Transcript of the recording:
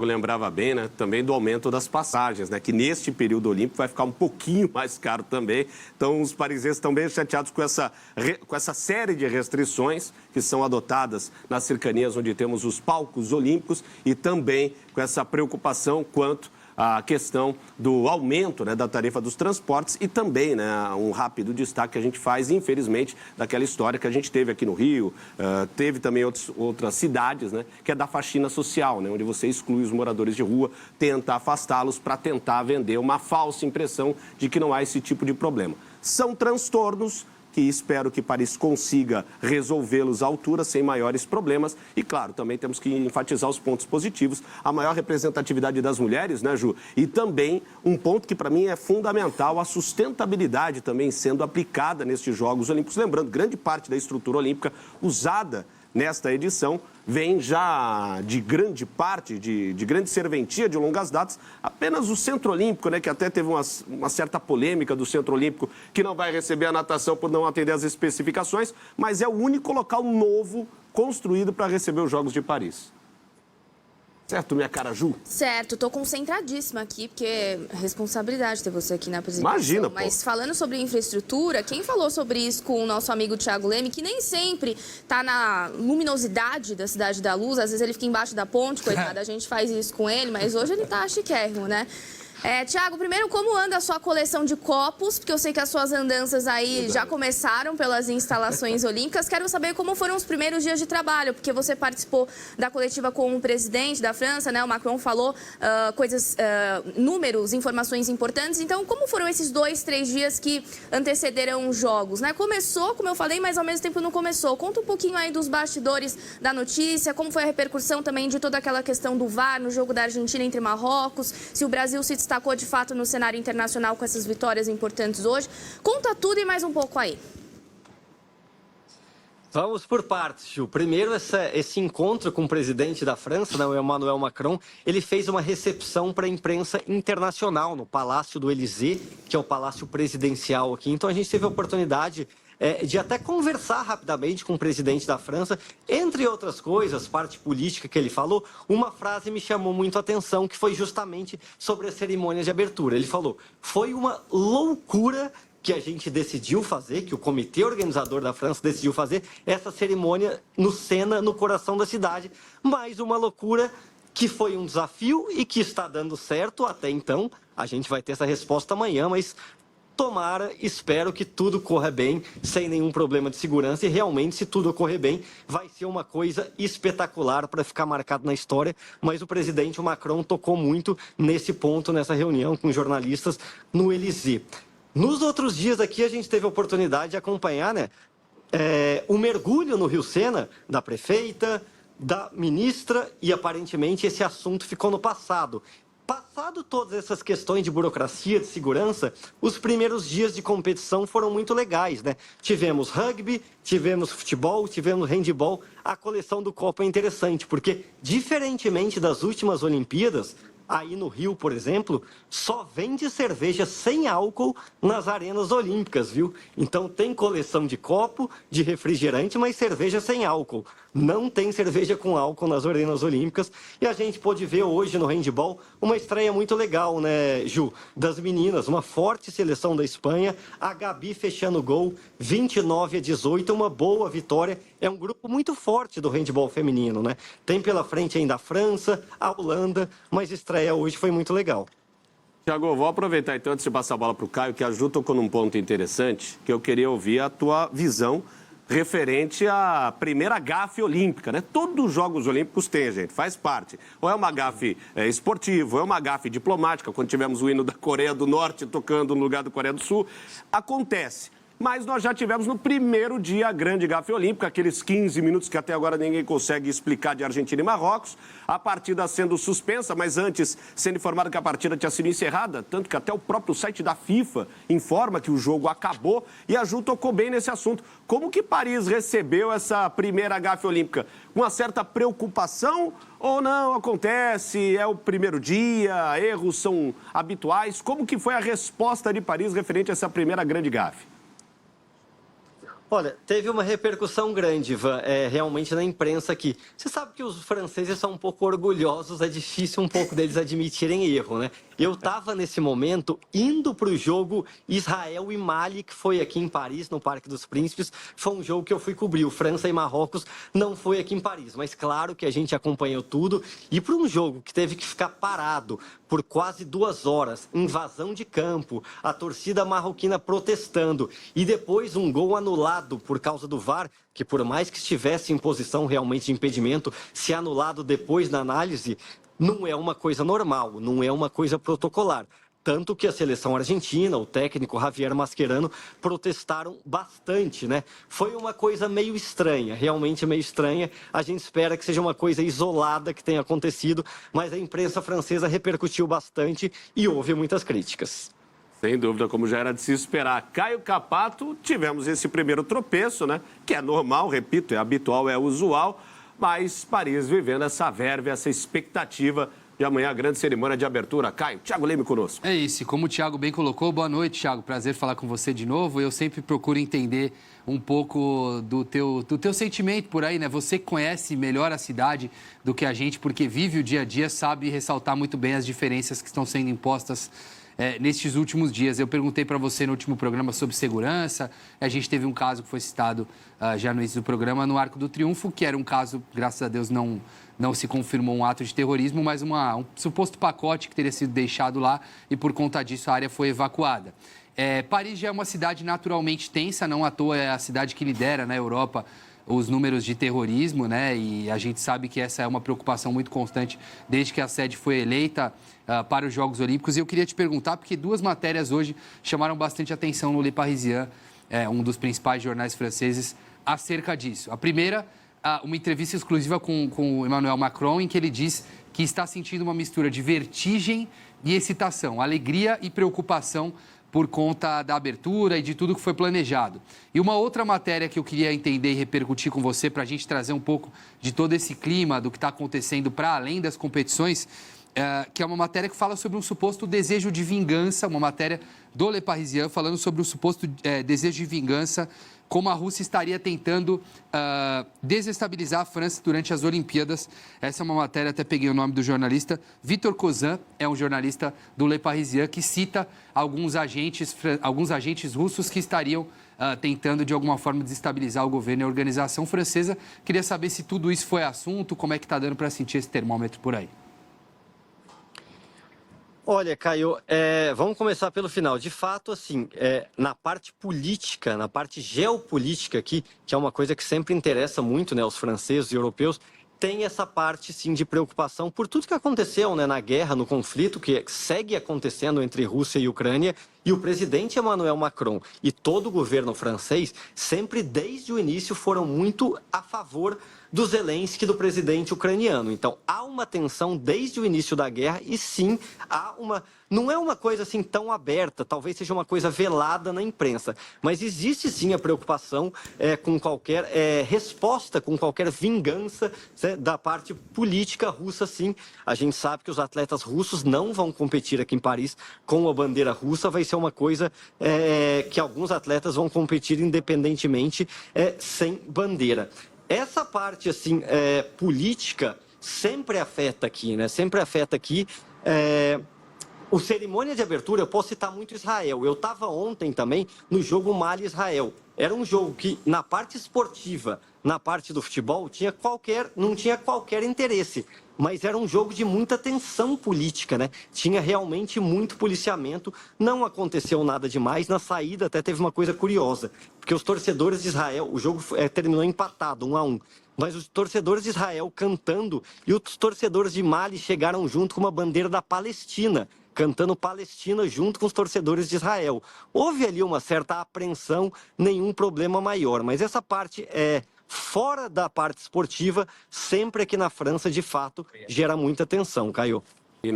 Eu lembrava bem, né, também do aumento das passagens, né, que neste período olímpico vai ficar um pouquinho mais caro também. Então, os parisienses estão bem chateados com essa série de restrições que são adotadas nas cercanias onde temos os palcos olímpicos e também com essa preocupação quanto à questão do aumento, né, da tarifa dos transportes e também, né, um rápido destaque que a gente faz, infelizmente, daquela história que a gente teve aqui no Rio, teve também outras cidades, né, que é da faxina social, né, onde você exclui os moradores de rua, tenta afastá-los para tentar vender uma falsa impressão de que não há esse tipo de problema. São transtornos que espero que Paris consiga resolvê-los à altura, sem maiores problemas. E, claro, também temos que enfatizar os pontos positivos, a maior representatividade das mulheres, né, Ju? E também um ponto que, para mim, é fundamental, a sustentabilidade também sendo aplicada nestes Jogos Olímpicos. Lembrando, grande parte da estrutura olímpica usada nesta edição vem já de grande parte, de grande serventia de longas datas, apenas o Centro Olímpico, né, que até teve uma certa polêmica do Centro Olímpico, que não vai receber a natação por não atender às especificações, mas é o único local novo construído para receber os Jogos de Paris. Certo, minha cara Ju? Certo, tô concentradíssima aqui, porque é responsabilidade ter você aqui na apresentação. Imagina, pô. Mas falando sobre infraestrutura, quem falou sobre isso com o nosso amigo Thiago Leme, que nem sempre tá na luminosidade da Cidade da Luz, às vezes ele fica embaixo da ponte, coitado, a gente faz isso com ele, mas hoje ele tá chiquérrimo, né? Thiago, primeiro, como anda a sua coleção de copos? Porque eu sei que as suas andanças aí já começaram pelas instalações olímpicas. Quero saber como foram os primeiros dias de trabalho, porque você participou da coletiva com o presidente da França, né? O Macron falou números, informações importantes. Então, como foram esses 2, 3 dias que antecederam os jogos, né? Começou, como eu falei, mas ao mesmo tempo não começou. Conta um pouquinho aí dos bastidores da notícia, como foi a repercussão também de toda aquela questão do VAR no jogo da Argentina entre Marrocos, se o Brasil se destacou de fato no cenário internacional com essas vitórias importantes hoje. Conta tudo e mais um pouco aí. Vamos por partes, Ju. Primeiro, esse encontro com o presidente da França, né, o Emmanuel Macron, ele fez uma recepção para a imprensa internacional no Palácio do Élysée, que é o palácio presidencial aqui. Então, a gente teve a oportunidade de até conversar rapidamente com o presidente da França. Entre outras coisas, parte política que ele falou, uma frase me chamou muito a atenção, que foi justamente sobre a cerimônia de abertura. Ele falou, foi uma loucura que a gente decidiu fazer, que o comitê organizador da França decidiu fazer, essa cerimônia no Sena, no coração da cidade. Mais uma loucura que foi um desafio e que está dando certo até então. A gente vai ter essa resposta amanhã, mas tomara, espero que tudo corra bem, sem nenhum problema de segurança. E realmente, se tudo ocorrer bem, vai ser uma coisa espetacular para ficar marcado na história. Mas o presidente, o Macron, tocou muito nesse ponto, nessa reunião com jornalistas no Élysée. Nos outros dias aqui, a gente teve a oportunidade de acompanhar, né, o mergulho no Rio Sena, da prefeita, da ministra, e aparentemente esse assunto ficou no passado. Passado todas essas questões de burocracia, de segurança, os primeiros dias de competição foram muito legais, né? Tivemos rugby, tivemos futebol, tivemos handebol. A coleção do copo é interessante, porque, diferentemente das últimas Olimpíadas, aí no Rio, por exemplo, só vende cerveja sem álcool nas arenas olímpicas, viu? Então tem coleção de copo, de refrigerante, mas cerveja sem álcool. Não tem cerveja com álcool nas arenas olímpicas. E a gente pôde ver hoje no handebol uma estreia muito legal, né, Ju? Das meninas, uma forte seleção da Espanha, a Gabi fechando o gol, 29-18, uma boa vitória. É um grupo muito forte do handebol feminino, né? Tem pela frente ainda a França, a Holanda, mas estreia hoje foi muito legal. Thiago, vou aproveitar então antes de passar a bola para o Caio, que a Ju tocou num ponto interessante, que eu queria ouvir a tua visão referente à primeira gafe olímpica, né? Todos os Jogos Olímpicos têm, gente, faz parte. Ou é uma gafe esportiva, ou é uma gafe diplomática, quando tivemos o hino da Coreia do Norte tocando no lugar da Coreia do Sul. Acontece. Mas nós já tivemos no primeiro dia a grande gafe olímpica, aqueles 15 minutos que até agora ninguém consegue explicar de Argentina e Marrocos, a partida sendo suspensa, mas antes sendo informado que a partida tinha sido encerrada, tanto que até o próprio site da FIFA informa que o jogo acabou, e a Ju tocou bem nesse assunto. Como que Paris recebeu essa primeira gafe olímpica? Com uma certa preocupação ou não acontece, é o primeiro dia, erros são habituais? Como que foi a resposta de Paris referente a essa primeira grande gafe? Olha, teve uma repercussão grande, Ivan, realmente na imprensa aqui. Você sabe que os franceses são um pouco orgulhosos, é difícil um pouco deles admitirem erro, né? Eu estava, nesse momento, indo para o jogo Israel e Mali, que foi aqui em Paris, no Parque dos Príncipes. Foi um jogo que eu fui cobrir. O França e Marrocos não foi aqui em Paris, mas claro que a gente acompanhou tudo. E para um jogo que teve que ficar parado por quase 2 horas, invasão de campo, a torcida marroquina protestando, e depois um gol anulado por causa do VAR, que por mais que estivesse em posição realmente de impedimento, se anulado depois da análise, não é uma coisa normal, não é uma coisa protocolar. Tanto que a seleção argentina, o técnico Javier Mascherano, protestaram bastante, né? Foi uma coisa meio estranha, realmente meio estranha. A gente espera que seja uma coisa isolada que tenha acontecido, mas a imprensa francesa repercutiu bastante e houve muitas críticas. Sem dúvida, como já era de se esperar. Caio Capato, tivemos esse primeiro tropeço, né? Que é normal, repito, é habitual, é usual, mas Paris vivendo essa verve, essa expectativa de amanhã a grande cerimônia de abertura. Caio, Thiago Leme conosco. É isso, como o Thiago bem colocou, boa noite, Thiago, prazer falar com você de novo. Eu sempre procuro entender um pouco do teu sentimento por aí, né? Você conhece melhor a cidade do que a gente, porque vive o dia a dia, sabe ressaltar muito bem as diferenças que estão sendo impostas nestes últimos dias. Eu perguntei para você no último programa sobre segurança, a gente teve um caso que foi citado já no início do programa, no Arco do Triunfo, que era um caso, graças a Deus, não se confirmou um ato de terrorismo, mas um suposto pacote que teria sido deixado lá e, por conta disso, a área foi evacuada. Paris já é uma cidade naturalmente tensa, não à toa é a cidade que lidera na Europa os números de terrorismo, né? E a gente sabe que essa é uma preocupação muito constante desde que a sede foi eleita para os Jogos Olímpicos. E eu queria te perguntar, porque 2 matérias hoje chamaram bastante atenção no Le Parisien, um dos principais jornais franceses, acerca disso. A primeira, uma entrevista exclusiva com o Emmanuel Macron, em que ele diz que está sentindo uma mistura de vertigem e excitação, alegria e preocupação por conta da abertura e de tudo que foi planejado. E uma outra matéria que eu queria entender e repercutir com você, para a gente trazer um pouco de todo esse clima, do que está acontecendo para além das competições, que é uma matéria que fala sobre um suposto desejo de vingança, uma matéria do Le Parisien falando sobre um suposto desejo de vingança, como a Rússia estaria tentando desestabilizar a França durante as Olimpíadas. Essa é uma matéria, até peguei o nome do jornalista, Victor Cousin, é um jornalista do Le Parisien, que cita alguns agentes russos que estariam tentando, de alguma forma, desestabilizar o governo e a organização francesa. Queria saber se tudo isso foi assunto, como é que está dando para sentir esse termômetro por aí. Olha, Caio, vamos começar pelo final. De fato, assim, na parte política, na parte geopolítica aqui, que é uma coisa que sempre interessa muito, né, aos franceses e europeus, tem essa parte, sim, de preocupação por tudo que aconteceu, né, na guerra, no conflito que segue acontecendo entre Rússia e Ucrânia. E o presidente Emmanuel Macron e todo o governo francês sempre, desde o início, foram muito a favor do Zelensky, do presidente ucraniano. Então, há uma tensão desde o início da guerra e, sim, não é uma coisa assim tão aberta, talvez seja uma coisa velada na imprensa, mas existe, sim, a preocupação com qualquer resposta, com qualquer vingança, né, da parte política russa, sim. A gente sabe que os atletas russos não vão competir aqui em Paris com a bandeira russa, vai ser uma coisa que alguns atletas vão competir independentemente, sem bandeira. Essa parte, assim, política sempre afeta aqui, né? Sempre afeta aqui. O cerimônia de abertura, eu posso citar muito Israel. Eu estava ontem também no jogo Mali-Israel. Era um jogo que, na parte esportiva, na parte do futebol, não tinha qualquer interesse. Mas era um jogo de muita tensão política, né? Tinha realmente muito policiamento. Não aconteceu nada demais. Na saída até teve uma coisa curiosa. Porque os torcedores de Israel, o jogo terminou empatado, 1-1. Mas os torcedores de Israel cantando e os torcedores de Mali chegaram junto com uma bandeira da Palestina, cantando Palestina junto com os torcedores de Israel. Houve ali uma certa apreensão, nenhum problema maior. Mas essa parte fora da parte esportiva, sempre aqui na França, de fato, gera muita tensão, Caio.